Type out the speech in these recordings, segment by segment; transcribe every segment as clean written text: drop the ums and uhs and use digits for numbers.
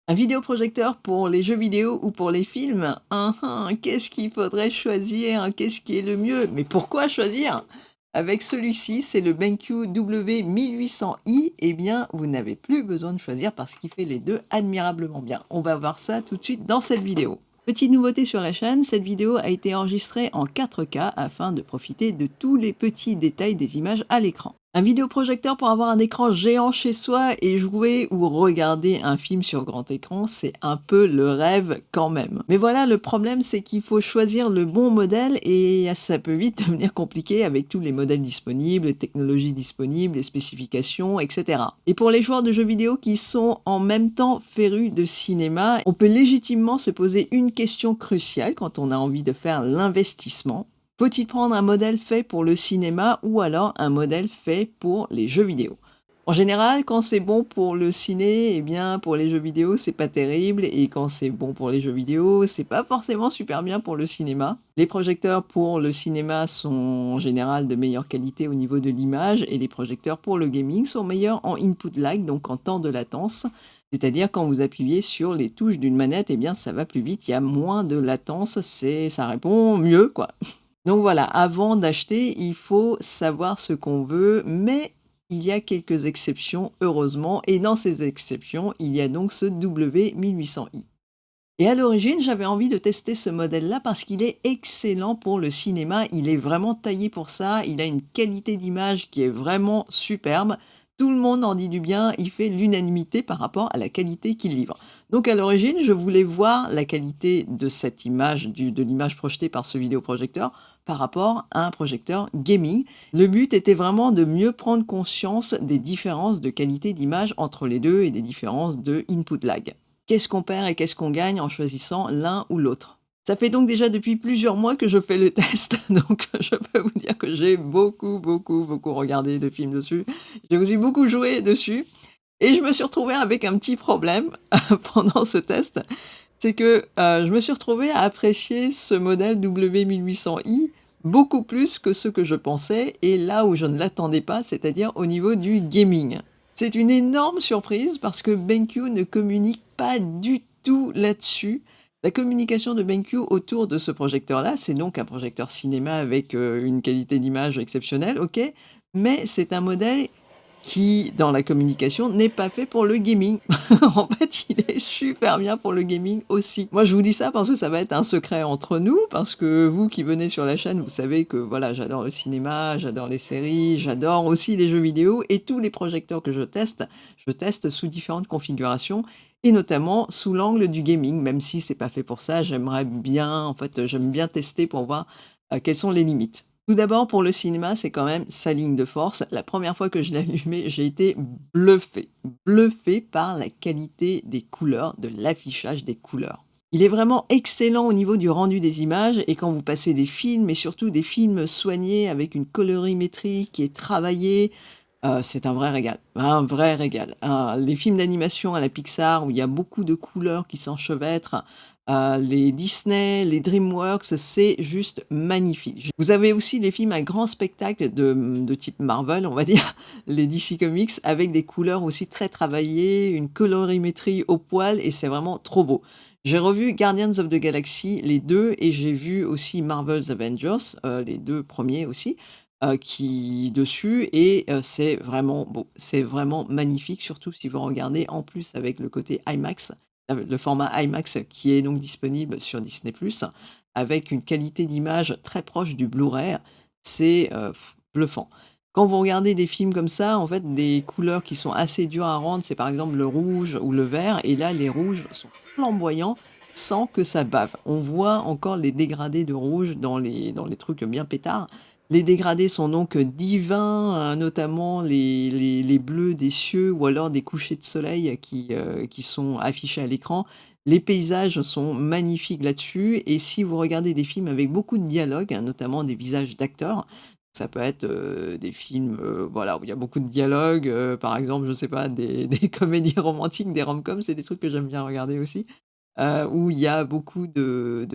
Un vidéoprojecteur pour les jeux vidéo ou pour les films? Qu'est-ce qu'il faudrait choisir? Qu'est-ce qui est le mieux? Mais pourquoi choisir? Avec celui-ci, c'est le BenQ W1800i, eh bien, vous n'avez plus besoin de choisir parce qu'il fait les 2 admirablement bien. On va voir ça tout de suite dans cette vidéo. Petite nouveauté sur la chaîne, cette vidéo a été enregistrée en 4K afin de profiter de tous les petits détails des images à l'écran. Un vidéoprojecteur pour avoir un écran géant chez soi et jouer ou regarder un film sur grand écran, c'est un peu le rêve quand même. Mais voilà, le problème, c'est qu'il faut choisir le bon modèle et ça peut vite devenir compliqué avec tous les modèles disponibles, les technologies disponibles, les spécifications, etc. Et pour les joueurs de jeux vidéo qui sont en même temps férus de cinéma, on peut légitimement se poser une question cruciale quand on a envie de faire l'investissement. Faut-il prendre un modèle fait pour le cinéma ou alors un modèle fait pour les jeux vidéo? En général, quand c'est bon pour le ciné, eh bien pour les jeux vidéo, c'est pas terrible et quand c'est bon pour les jeux vidéo, c'est pas forcément super bien pour le cinéma. Les projecteurs pour le cinéma sont en général de meilleure qualité au niveau de l'image et les projecteurs pour le gaming sont meilleurs en input lag, donc en temps de latence. C'est-à-dire quand vous appuyez sur les touches d'une manette, eh bien ça va plus vite, il y a moins de latence, ça répond mieux quoi. Donc voilà, avant d'acheter, il faut savoir ce qu'on veut, mais il y a quelques exceptions, heureusement, et dans ces exceptions, il y a donc ce W1800i. Et à l'origine, j'avais envie de tester ce modèle-là parce qu'il est excellent pour le cinéma, il est vraiment taillé pour ça, il a une qualité d'image qui est vraiment superbe. Tout le monde en dit du bien, il fait l'unanimité par rapport à la qualité qu'il livre. Donc à l'origine, je voulais voir la qualité de cette image, de l'image projetée par ce vidéoprojecteur par rapport à un projecteur gaming. Le but était vraiment de mieux prendre conscience des différences de qualité d'image entre les deux et des différences de input lag. Qu'est-ce qu'on perd et qu'est-ce qu'on gagne en choisissant l'un ou l'autre? Ça fait donc déjà depuis plusieurs mois que je fais le test, donc je peux vous dire que j'ai beaucoup regardé de films dessus. J'ai aussi beaucoup joué dessus et je me suis retrouvée avec un petit problème pendant ce test. C'est que, je me suis retrouvée à apprécier ce modèle W1800i beaucoup plus que ce que je pensais et là où je ne l'attendais pas, c'est-à-dire au niveau du gaming. C'est une énorme surprise parce que BenQ ne communique pas du tout là-dessus. La communication de BenQ autour de ce projecteur-là, c'est donc un projecteur cinéma avec, une qualité d'image exceptionnelle, OK, mais c'est un modèle qui, dans la communication, n'est pas fait pour le gaming. En fait, il est super bien pour le gaming aussi. Moi, je vous dis ça parce que ça va être un secret entre nous, parce que vous qui venez sur la chaîne, vous savez que voilà, j'adore le cinéma, j'adore les séries, j'adore aussi les jeux vidéo et tous les projecteurs que je teste sous différentes configurations et notamment sous l'angle du gaming, même si c'est pas fait pour ça, j'aimerais bien, en fait, j'aime bien tester pour voir quelles sont les limites. Tout d'abord, pour le cinéma, c'est quand même sa ligne de force. La première fois que je l'ai allumé, j'ai été bluffé, bluffé par la qualité des couleurs, de l'affichage des couleurs. Il est vraiment excellent au niveau du rendu des images et quand vous passez des films et surtout des films soignés avec une colorimétrie qui est travaillée, c'est un vrai régal, un vrai régal. Les films d'animation à la Pixar où il y a beaucoup de couleurs qui s'enchevêtrent, les Disney, les DreamWorks, c'est juste magnifique. Vous avez aussi les films à grand spectacle de type Marvel, on va dire, les DC Comics, avec des couleurs aussi très travaillées, une colorimétrie au poil et c'est vraiment trop beau. J'ai revu Guardians of the Galaxy, les 2 et j'ai vu aussi Marvel's Avengers, les 2 premiers aussi, qui dessus et c'est vraiment beau. C'est vraiment magnifique, surtout si vous regardez en plus avec le côté IMAX, le format IMAX qui est donc disponible sur Disney+, avec une qualité d'image très proche du Blu-ray, c'est, bluffant. Quand vous regardez des films comme ça, en fait, des couleurs qui sont assez dures à rendre, c'est par exemple le rouge ou le vert et là, les rouges sont flamboyants sans que ça bave. On voit encore les dégradés de rouge dans les trucs bien pétards. Les dégradés sont donc divins, notamment les bleus des cieux ou alors des couchers de soleil qui sont affichés à l'écran. Les paysages sont magnifiques là-dessus et si vous regardez des films avec beaucoup de dialogue, notamment des visages d'acteurs, ça peut être, des films, voilà, où il y a beaucoup de dialogue, par exemple, je sais pas, des comédies romantiques, des rom-coms, c'est des trucs que j'aime bien regarder aussi, où il y a beaucoup de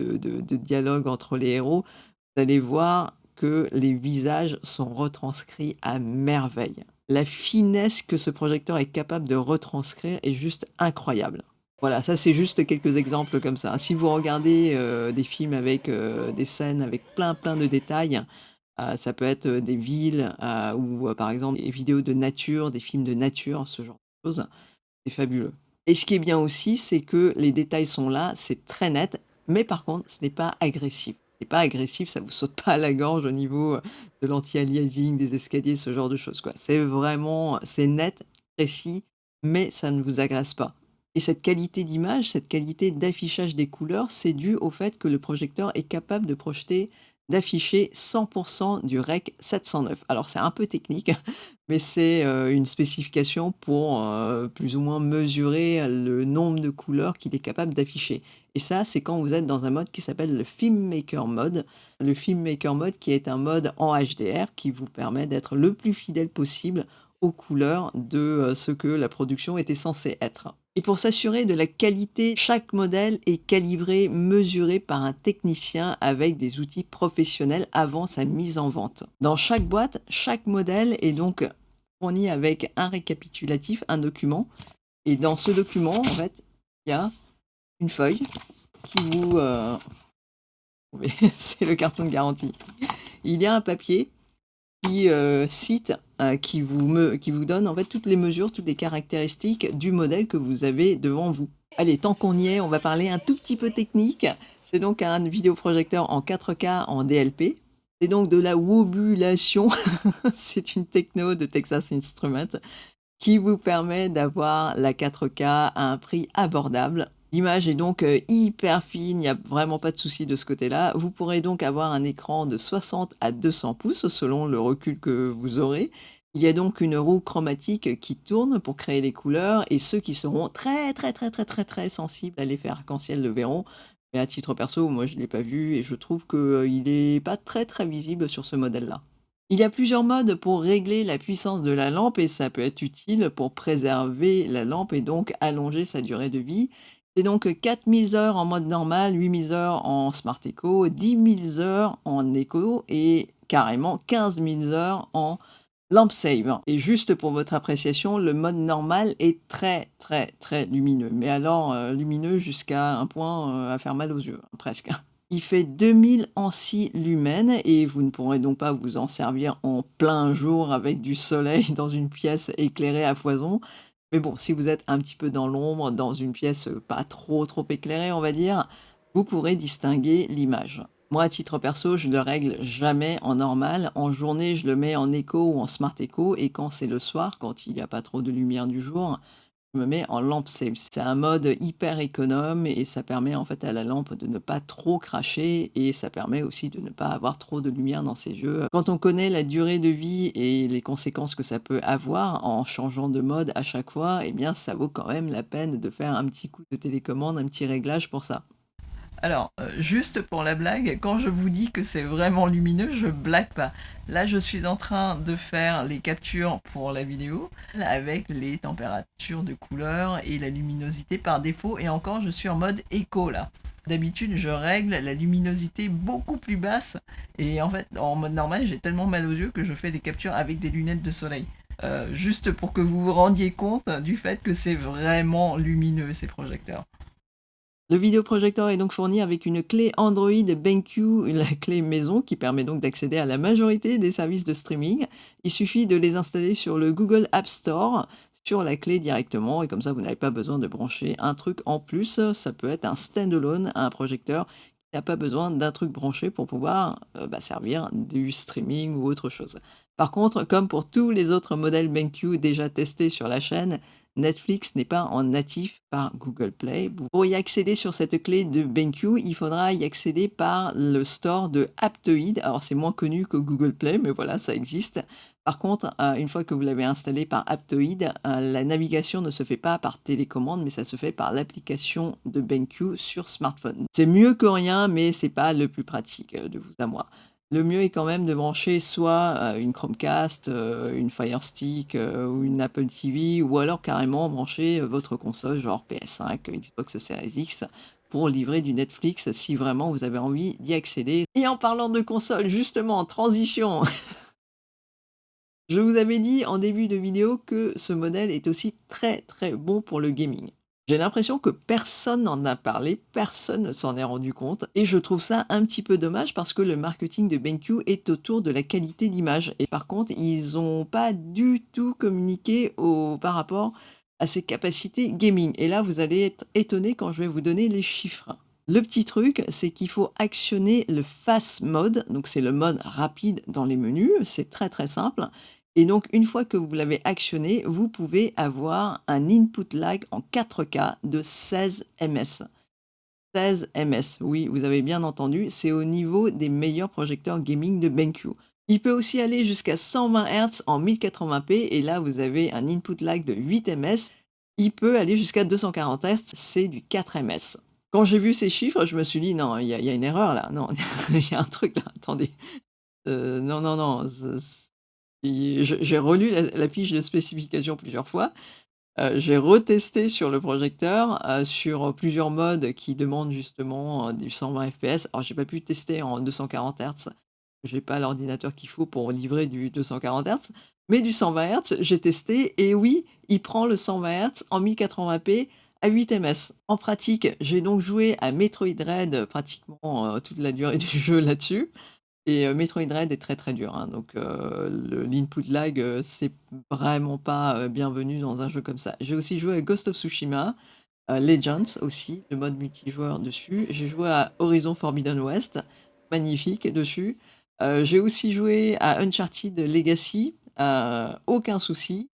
dialogues entre les héros. Vous allez voir que les visages sont retranscrits à merveille. La finesse que ce projecteur est capable de retranscrire est juste incroyable. Voilà, ça c'est juste quelques exemples comme ça. Si vous regardez, des films avec, des scènes avec plein de détails, ça peut être, des villes, ou, par exemple des vidéos de nature, des films de nature, ce genre de choses, c'est fabuleux. Et ce qui est bien aussi, c'est que les détails sont là, c'est très net, mais par contre, ce n'est pas agressif. C'est pas agressif, ça vous saute pas à la gorge au niveau, de l'anti-aliasing, des escaliers, ce genre de choses, quoi. C'est net, précis, mais ça ne vous agresse pas. Et cette qualité d'image, cette qualité d'affichage des couleurs, c'est dû au fait que le projecteur est capable d'afficher 100 du REC 709. Alors c'est un peu technique, mais c'est, une spécification pour, plus ou moins mesurer le nombre de couleurs qu'il est capable d'afficher. Et ça, c'est quand vous êtes dans un mode qui s'appelle le Filmmaker Mode. Le Filmmaker Mode qui est un mode en HDR qui vous permet d'être le plus fidèle possible aux couleurs de, ce que la production était censée être. Et pour s'assurer de la qualité, chaque modèle est calibré, mesuré par un technicien avec des outils professionnels avant sa mise en vente. Dans chaque boîte, chaque modèle est donc fourni avec un récapitulatif, un document. Et dans ce document, en fait, il y a une feuille qui vous... c'est le carton de garantie. Il y a un papier qui cite, qui vous donne en fait toutes les mesures, toutes les caractéristiques du modèle que vous avez devant vous. Allez, tant qu'on y est, on va parler un tout petit peu technique. C'est donc un vidéoprojecteur en 4K en DLP. C'est donc de la wobulation. C'est une techno de Texas Instruments qui vous permet d'avoir la 4K à un prix abordable. L'image est donc hyper fine, il n'y a vraiment pas de souci de ce côté-là. Vous pourrez donc avoir un écran de 60 à 200 pouces selon le recul que vous aurez. Il y a donc une roue chromatique qui tourne pour créer les couleurs et ceux qui seront très sensibles à l'effet arc-en-ciel le verront. Mais à titre perso, moi je ne l'ai pas vu et je trouve qu'il n'est pas très visible sur ce modèle-là. Il y a plusieurs modes pour régler la puissance de la lampe et ça peut être utile pour préserver la lampe et donc allonger sa durée de vie. C'est donc 4000 heures en mode normal, 8000 heures en Smart Eco, 10 000 heures en Eco et carrément 15 000 heures en Lamp Save. Et juste pour votre appréciation, le mode normal est très lumineux. Mais alors lumineux jusqu'à un point à faire mal aux yeux, presque. Il fait 2000 ANSI lumens et vous ne pourrez donc pas vous en servir en plein jour avec du soleil dans une pièce éclairée à foison. Mais bon, si vous êtes un petit peu dans l'ombre, dans une pièce pas trop éclairée, on va dire, vous pourrez distinguer l'image. Moi, à titre perso, je le règle jamais en normal. En journée, je le mets en éco ou en smart éco. Et quand c'est le soir, quand il n'y a pas trop de lumière du jour, je me mets en lamp save. C'est un mode hyper économe et ça permet en fait à la lampe de ne pas trop cracher et ça permet aussi de ne pas avoir trop de lumière dans ses yeux. Quand on connaît la durée de vie et les conséquences que ça peut avoir en changeant de mode à chaque fois, eh bien ça vaut quand même la peine de faire un petit coup de télécommande, un petit réglage pour ça. Alors, juste pour la blague, quand je vous dis que c'est vraiment lumineux, je blague pas. Là, je suis en train de faire les captures pour la vidéo avec les températures de couleur et la luminosité par défaut et encore, je suis en mode éco là. D'habitude, je règle la luminosité beaucoup plus basse et en fait, en mode normal, j'ai tellement mal aux yeux que je fais des captures avec des lunettes de soleil. Juste pour que vous vous rendiez compte du fait que c'est vraiment lumineux ces projecteurs. Le vidéoprojecteur est donc fourni avec une clé Android BenQ, la clé maison, qui permet donc d'accéder à la majorité des services de streaming. Il suffit de les installer sur le Google App Store, sur la clé directement, et comme ça vous n'avez pas besoin de brancher un truc en plus. Ça peut être un standalone, un projecteur qui n'a pas besoin d'un truc branché pour pouvoir servir du streaming ou autre chose. Par contre, comme pour tous les autres modèles BenQ déjà testés sur la chaîne, Netflix n'est pas en natif par Google Play. Pour y accéder sur cette clé de BenQ, il faudra y accéder par le store de Aptoide. Alors c'est moins connu que Google Play, mais voilà, ça existe. Par contre, une fois que vous l'avez installé par Aptoide, la navigation ne se fait pas par télécommande, mais ça se fait par l'application de BenQ sur smartphone. C'est mieux que rien, mais c'est pas le plus pratique de vous à moi. Le mieux est quand même de brancher soit une Chromecast, une Fire Stick ou une Apple TV, ou alors carrément brancher votre console genre PS5, Xbox Series X, pour livrer du Netflix si vraiment vous avez envie d'y accéder. Et en parlant de console, justement, transition. Je vous avais dit en début de vidéo que ce modèle est aussi très bon pour le gaming. J'ai l'impression que personne n'en a parlé, personne ne s'en est rendu compte et je trouve ça un petit peu dommage parce que le marketing de BenQ est autour de la qualité d'image et par contre, ils ont pas du tout communiqué par rapport à ses capacités gaming et là, vous allez être étonné quand je vais vous donner les chiffres. Le petit truc, c'est qu'il faut actionner le Fast Mode, donc c'est le mode rapide dans les menus, c'est très, très simple et donc une fois que vous l'avez actionné, vous pouvez avoir un input lag en 4K de 16 ms. 16 ms, oui, vous avez bien entendu, c'est au niveau des meilleurs projecteurs gaming de BenQ. Il peut aussi aller jusqu'à 120 Hz en 1080p et là vous avez un input lag de 8 ms. Il peut aller jusqu'à 240 Hz, c'est du 4 ms. Quand j'ai vu ces chiffres, je me suis dit: «Non, il y a une erreur là, non, il y a un truc là, attendez, non, non, non, j'ai relu la fiche de spécification plusieurs fois, j'ai retesté sur le projecteur, sur plusieurs modes qui demandent justement, du 120 FPS. Alors j'ai pas pu tester en 240 Hz, j'ai pas l'ordinateur qu'il faut pour livrer du 240 Hz, mais du 120 Hz, j'ai testé et oui, il prend le 120 Hz en 1080p à 8 ms. En pratique, j'ai donc joué à Metroid Dread, pratiquement, toute la durée du jeu là-dessus. Et Metroid Dread est très, très dur, hein, donc le l'input lag, c'est vraiment pas, bienvenu dans un jeu comme ça. J'ai aussi joué à Ghost of Tsushima, Legends aussi, le mode multijoueur dessus. J'ai joué à Horizon Forbidden West, magnifique dessus. J'ai aussi joué à Uncharted Legacy, aucun souci.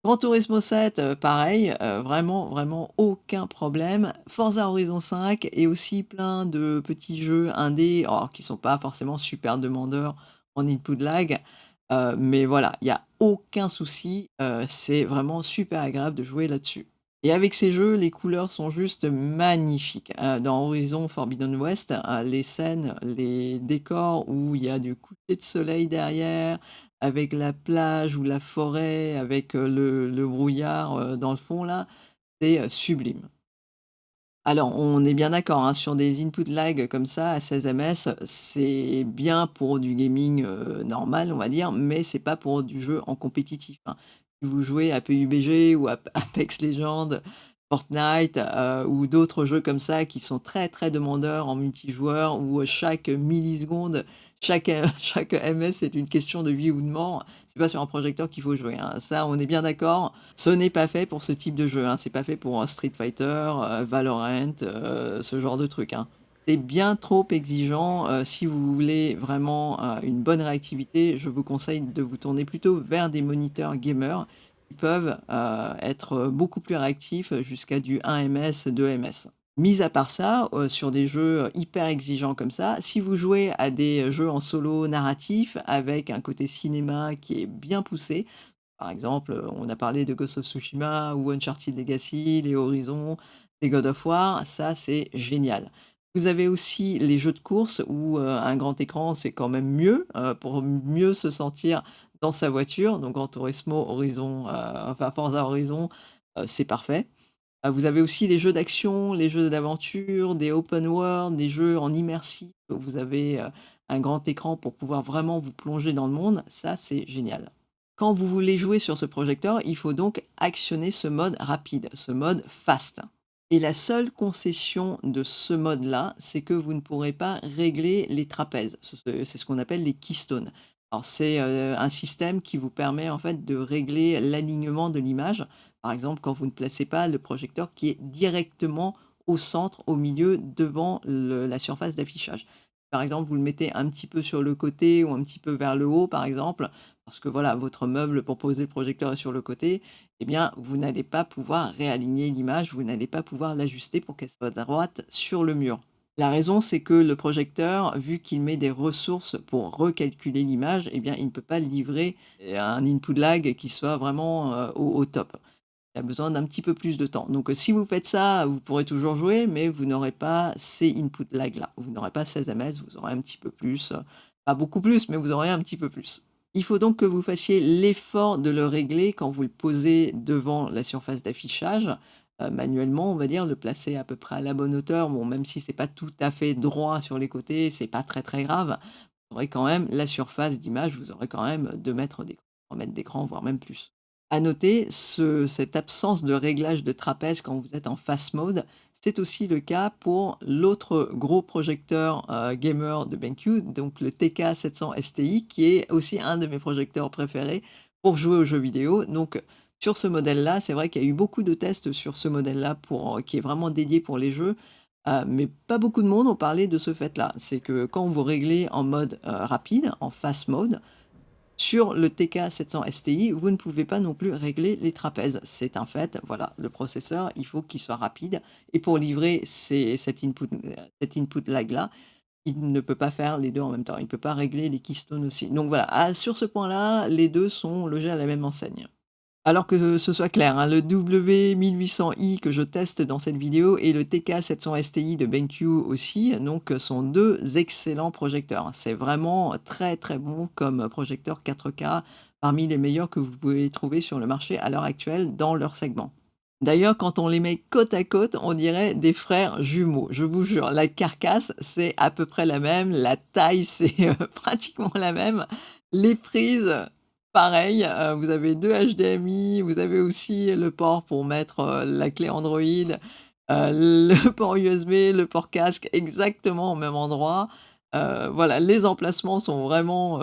Gran Turismo 7, pareil, vraiment, vraiment aucun problème. Forza Horizon 5 et aussi plein de petits jeux indés, alors qui sont pas forcément super demandeurs en input lag, mais voilà, il y a aucun souci, c'est vraiment super agréable de jouer là-dessus. Et avec ces jeux, les couleurs sont juste magnifiques. Dans Horizon Forbidden West, les scènes, les décors où il y a du coucher de soleil derrière, avec la plage ou la forêt, avec, le brouillard, dans le fond là, c'est, sublime. Alors on est bien d'accord, hein, sur des input lag comme ça à 16 ms, c'est bien pour du gaming, normal on va dire, mais c'est pas pour du jeu en compétitif, hein. Si vous jouez à PUBG ou à Apex Legends, Fortnite, ou d'autres jeux comme ça qui sont très, très demandeurs en multijoueur où, chaque milliseconde, chaque, chaque ms est une question de vie ou de mort, c'est pas sur un projecteur qu'il faut jouer, hein. Ça, on est bien d'accord. Ce n'est pas fait pour ce type de jeu, hein. C'est pas fait pour un Street Fighter, Valorant, ce genre de truc, hein. C'est bien trop exigeant, si vous voulez vraiment, une bonne réactivité, je vous conseille de vous tourner plutôt vers des moniteurs gamers qui peuvent, être beaucoup plus réactifs, jusqu'à du 1 ms, 2 ms. Mis à part ça, sur des jeux hyper exigeants comme ça, si vous jouez à des jeux en solo narratif avec un côté cinéma qui est bien poussé, par exemple, on a parlé de Ghost of Tsushima ou Uncharted Legacy, les Horizon, les God of War, ça c'est génial. Vous avez aussi les jeux de course où, un grand écran, c'est quand même mieux, pour mieux se sentir dans sa voiture, donc Gran Turismo, Horizon, enfin Forza Horizon, c'est parfait. Vous avez aussi les jeux d'action, les jeux d'aventure, des open world, des jeux en immersif où vous avez, un grand écran pour pouvoir vraiment vous plonger dans le monde, ça c'est génial. Quand vous voulez jouer sur ce projecteur, il faut donc actionner ce mode rapide, ce mode fast. Et la seule concession de ce mode-là, c'est que vous ne pourrez pas régler les trapèzes. C'est ce qu'on appelle les keystones. Alors c'est, un système qui vous permet en fait de régler l'alignement de l'image. Par exemple, quand vous ne placez pas le projecteur qui est directement au centre, au milieu, devant la surface d'affichage. Par exemple, vous le mettez un petit peu sur le côté ou un petit peu vers le haut, par exemple, parce que voilà, votre meuble pour poser le projecteur est sur le côté, eh bien, vous n'allez pas pouvoir réaligner l'image, vous n'allez pas pouvoir l'ajuster pour qu'elle soit droite sur le mur. La raison, c'est que le projecteur, vu qu'il met des ressources pour recalculer l'image, eh bien, il ne peut pas livrer un input lag qui soit vraiment au top. Il a besoin d'un petit peu plus de temps. Donc, si vous faites ça, vous pourrez toujours jouer, mais vous n'aurez pas ces input lag là. Vous n'aurez pas 16 ms, vous aurez un petit peu plus, pas beaucoup plus, mais vous aurez un petit peu plus. Il faut donc que vous fassiez l'effort de le régler quand vous le posez devant la surface d'affichage, manuellement, on va dire, le placer à peu près à la bonne hauteur. Bon, même si c'est pas tout à fait droit sur les côtés, c'est pas très, très grave. Vous aurez quand même la surface d'image, vous aurez quand même 2 mètres d'écran, 3 mètres d'écran, voire même plus. À noter, cette absence de réglage de trapèze quand vous êtes en fast mode, c'est aussi le cas pour l'autre gros projecteur, gamer de BenQ, donc le TK700 STI, qui est aussi un de mes projecteurs préférés pour jouer aux jeux vidéo. Donc, sur ce modèle-là, c'est vrai qu'il y a eu beaucoup de tests sur ce modèle-là qui est vraiment dédié pour les jeux, mais pas beaucoup de monde ont parlé de ce fait-là. C'est que quand vous réglez en mode, rapide, en fast mode, sur le TK700 STI, vous ne pouvez pas non plus régler les trapèzes. C'est un fait, voilà, le processeur, il faut qu'il soit rapide et pour livrer cet input lag-là, il ne peut pas faire les 2 en même temps. Il ne peut pas régler les keystones aussi. Donc voilà, sur ce point-là, les 2 sont logés à la même enseigne. Alors que ce soit clair, hein, le W1800i que je teste dans cette vidéo et le TK700 STI de BenQ aussi, donc sont 2 excellents projecteurs. C'est vraiment très, très bon comme projecteur 4K, parmi les meilleurs que vous pouvez trouver sur le marché à l'heure actuelle dans leur segment. D'ailleurs, quand on les met côte à côte, on dirait des frères jumeaux. Je vous jure, la carcasse, c'est à peu près la même, la taille, c'est, pratiquement la même. Les prises, pareil, vous avez 2 HDMI, vous avez aussi le port pour mettre, la clé Android, le port USB, le port casque exactement au même endroit. Voilà, les emplacements sont vraiment,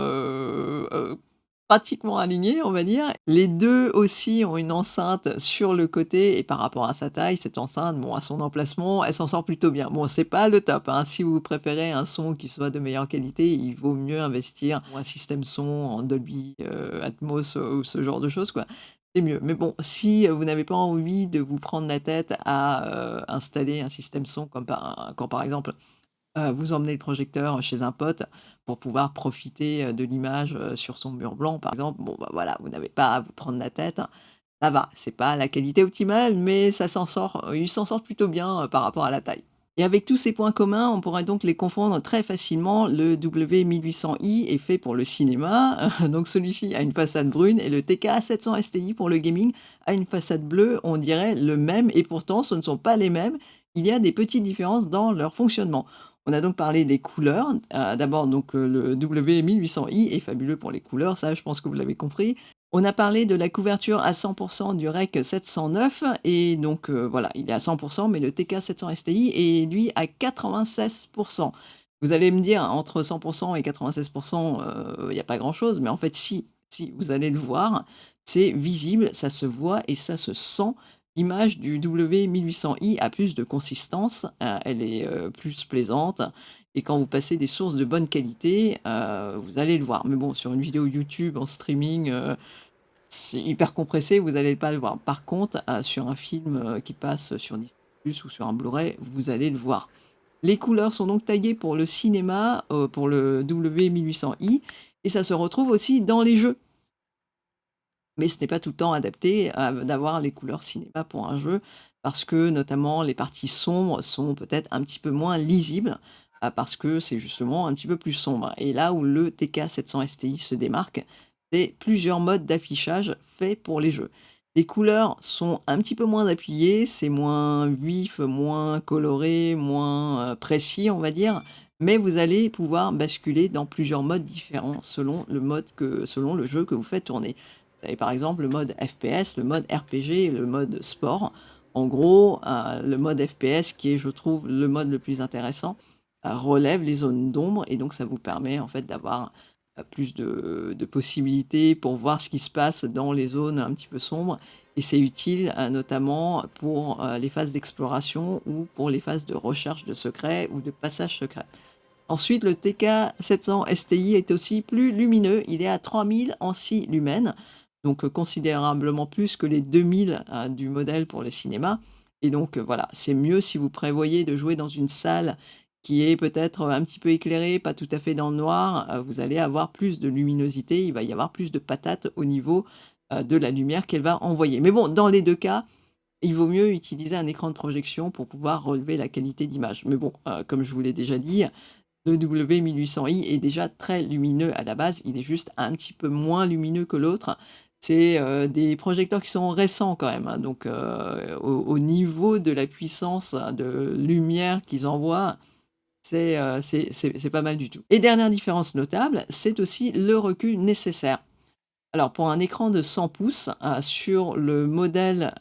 pratiquement alignés, on va dire. Les 2 aussi ont une enceinte sur le côté et par rapport à sa taille, cette enceinte, bon, à son emplacement, elle s'en sort plutôt bien. Bon, c'est pas le top, hein. Si vous préférez un son qui soit de meilleure qualité, il vaut mieux investir pour un système son en Dolby, Atmos, ou ce genre de choses, quoi. C'est mieux. Mais bon, si, vous n'avez pas envie de vous prendre la tête à, installer un système son comme quand par exemple vous emmenez le projecteur chez un pote pour pouvoir profiter, de l'image, sur son mur blanc, par exemple. Bon, bah, voilà, vous n'avez pas à vous prendre la tête. Ça va, c'est pas la qualité optimale, mais ça s'en sort, il s'en sort plutôt bien, par rapport à la taille. Et avec tous ces points communs, on pourrait donc les confondre très facilement. Le W1800i est fait pour le cinéma, donc celui-ci a une façade brune et le TK700 STI pour le gaming a une façade bleue, on dirait le même et pourtant ce ne sont pas les mêmes. Il y a des petites différences dans leur fonctionnement. On a donc parlé des couleurs. D'abord donc, le W1800i est fabuleux pour les couleurs, ça je pense que vous l'avez compris. On a parlé de la couverture à 100 du REC 709 et donc, voilà, il est à 100 mais le TK700 STI est lui à 96. Vous allez me dire entre 100 et 96, il y a pas grand-chose, mais en fait si, vous allez le voir, c'est visible, ça se voit et ça se sent. L'image du W1800i a plus de consistance, elle est, plus plaisante et quand vous passez des sources de bonne qualité, vous allez le voir. Mais bon, sur une vidéo YouTube en streaming, c'est hyper compressé, vous allez pas le voir. Par contre, sur un film, qui passe sur Disney+ ou sur un Blu-ray, vous allez le voir. Les couleurs sont donc taillées pour le cinéma, pour le W1800i et ça se retrouve aussi dans les jeux. Mais ce n'est pas tout le temps adapté d'avoir les couleurs cinéma pour un jeu, parce que notamment les parties sombres sont peut-être un petit peu moins lisibles, parce que c'est justement un petit peu plus sombre. Et là où le TK700 STI se démarque, c'est plusieurs modes d'affichage faits pour les jeux. Les couleurs sont un petit peu moins appuyées, c'est moins vif, moins coloré, moins précis, on va dire, mais vous allez pouvoir basculer dans plusieurs modes différents selon le jeu que vous faites tourner. Vous avez par exemple le mode FPS, le mode RPG et le mode sport. En gros, le mode FPS qui est, je trouve, le mode le plus intéressant, relève les zones d'ombre et donc ça vous permet en fait d'avoir, plus de possibilités pour voir ce qui se passe dans les zones un petit peu sombres et c'est utile, notamment pour, les phases d'exploration ou pour les phases de recherche de secrets ou de passages secrets. Ensuite, le TK700 STI est aussi plus lumineux, il est à 3000 en 6 lumens, donc considérablement plus que les 2000 du modèle pour le cinéma. Et donc voilà, c'est mieux si vous prévoyez de jouer dans une salle qui est peut-être un petit peu éclairée, pas tout à fait dans le noir, vous allez avoir plus de luminosité, il va y avoir plus de patates au niveau de la lumière qu'elle va envoyer. Mais bon, dans les deux cas, il vaut mieux utiliser un écran de projection pour pouvoir relever la qualité d'image. Mais bon, comme je vous l'ai déjà dit, le W1800i est déjà très lumineux à la base, il est juste un petit peu moins lumineux que l'autre. C'est, des projecteurs qui sont récents quand même, hein, donc au niveau de la puissance de lumière qu'ils envoient, c'est pas mal du tout. Et dernière différence notable, c'est aussi le recul nécessaire. Alors pour un écran de 100 pouces, sur le modèle,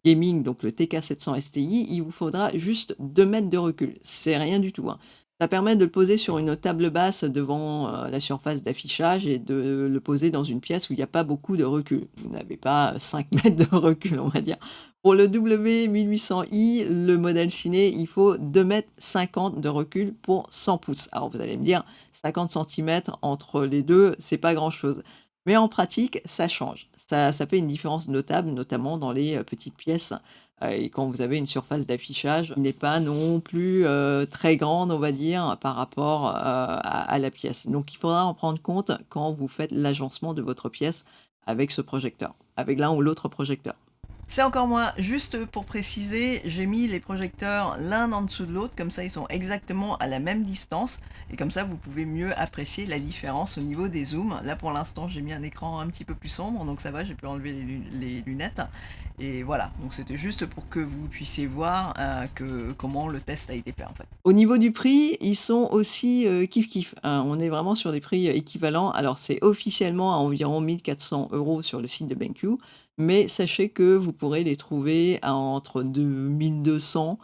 gaming, donc le TK700 STI, il vous faudra juste 2 mètres de recul. C'est rien du tout, hein. Ça permet de le poser sur une table basse devant, la surface d'affichage et de le poser dans une pièce où il y a pas beaucoup de recul. Vous n'avez pas 5 mètres de recul, on va dire. Pour le W1800i, le modèle ciné, il faut 2,50 m de recul pour 100 pouces. Alors vous allez me dire: 50 centimètres entre les 2, c'est pas grand-chose. Mais en pratique, ça change. Ça fait une différence notable, notamment dans les, petites pièces, et quand vous avez une surface d'affichage qui n'est pas non plus, très grande, on va dire, par rapport, à la pièce. Donc il faudra en prendre compte quand vous faites l'agencement de votre pièce avec ce projecteur, avec l'un ou l'autre projecteur. C'est encore moi, juste pour préciser, j'ai mis les projecteurs l'un en dessous de l'autre, comme ça ils sont exactement à la même distance, et comme ça vous pouvez mieux apprécier la différence au niveau des zooms. Là pour l'instant j'ai mis un écran un petit peu plus sombre, donc ça va, j'ai pu enlever les lunettes, et voilà, donc c'était juste pour que vous puissiez voir comment le test a été fait en fait. Au niveau du prix, ils sont aussi kiff kiff, hein, on est vraiment sur des prix équivalents. Alors c'est officiellement à environ 1400 € sur le site de BenQ, mais sachez que vous pourrez les trouver à entre 1200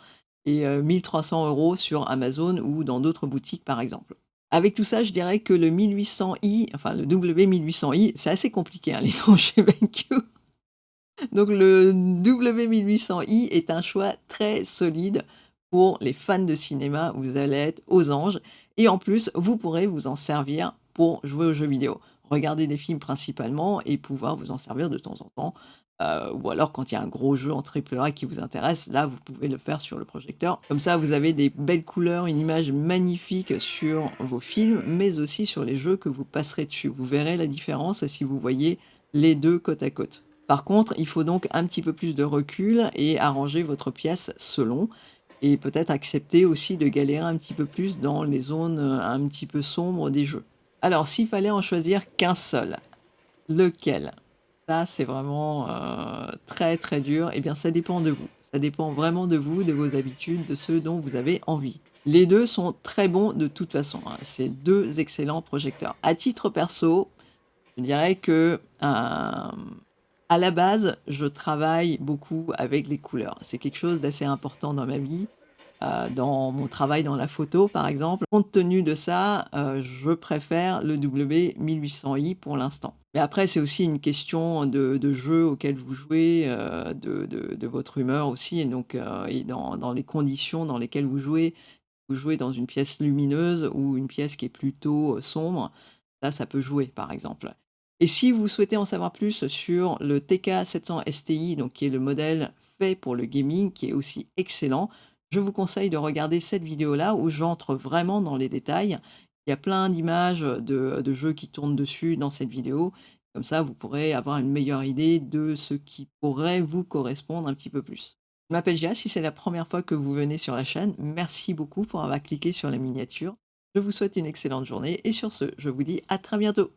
et 1 300 € sur Amazon ou dans d'autres boutiques, par exemple. Avec tout ça, je dirais que le 1800i, enfin le W1800i, c'est assez compliqué, hein, les noms chez BenQ. Donc le W1800i est un choix très solide pour les fans de cinéma, vous allez être aux anges et en plus, vous pourrez vous en servir pour jouer aux jeux vidéo. Regarder des films principalement et pouvoir vous en servir de temps en temps, ou alors quand il y a un gros jeu en triple A qui vous intéresse, là, vous pouvez le faire sur le projecteur. Comme ça, vous avez des belles couleurs, une image magnifique sur vos films, mais aussi sur les jeux que vous passerez dessus. Vous verrez la différence si vous voyez les 2 côte à côte. Par contre, il faut donc un petit peu plus de recul et arranger votre pièce selon et peut-être accepter aussi de galérer un petit peu plus dans les zones, un petit peu sombres des jeux. Alors s'il fallait en choisir qu'un seul, lequel? Ça, c'est vraiment, très, très dur. Eh bien, ça dépend de vous. Ça dépend vraiment de vous, de vos habitudes, de ce dont vous avez envie. Les 2 sont très bons de toute façon, hein. C'est 2 excellents projecteurs. À titre perso, je dirais que, à la base, je travaille beaucoup avec les couleurs. C'est quelque chose d'assez important dans ma vie, dans mon travail dans la photo, par exemple. Compte tenu de ça, je préfère le W1800i pour l'instant. Mais après, c'est aussi une question de jeu auquel vous jouez, de votre humeur aussi et donc et dans les conditions dans lesquelles vous jouez. Vous jouez dans une pièce lumineuse ou une pièce qui est plutôt, sombre, ça peut jouer, par exemple. Et si vous souhaitez en savoir plus sur le TK700 STI, donc qui est le modèle fait pour le gaming, qui est aussi excellent, je vous conseille de regarder cette vidéo-là où j'entre vraiment dans les détails. Il y a plein d'images de jeux qui tournent dessus dans cette vidéo. Comme ça, vous pourrez avoir une meilleure idée de ce qui pourrait vous correspondre un petit peu plus. Je m'appelle Gia, si c'est la première fois que vous venez sur la chaîne, merci beaucoup pour avoir cliqué sur la miniature. Je vous souhaite une excellente journée et sur ce, je vous dis à très bientôt.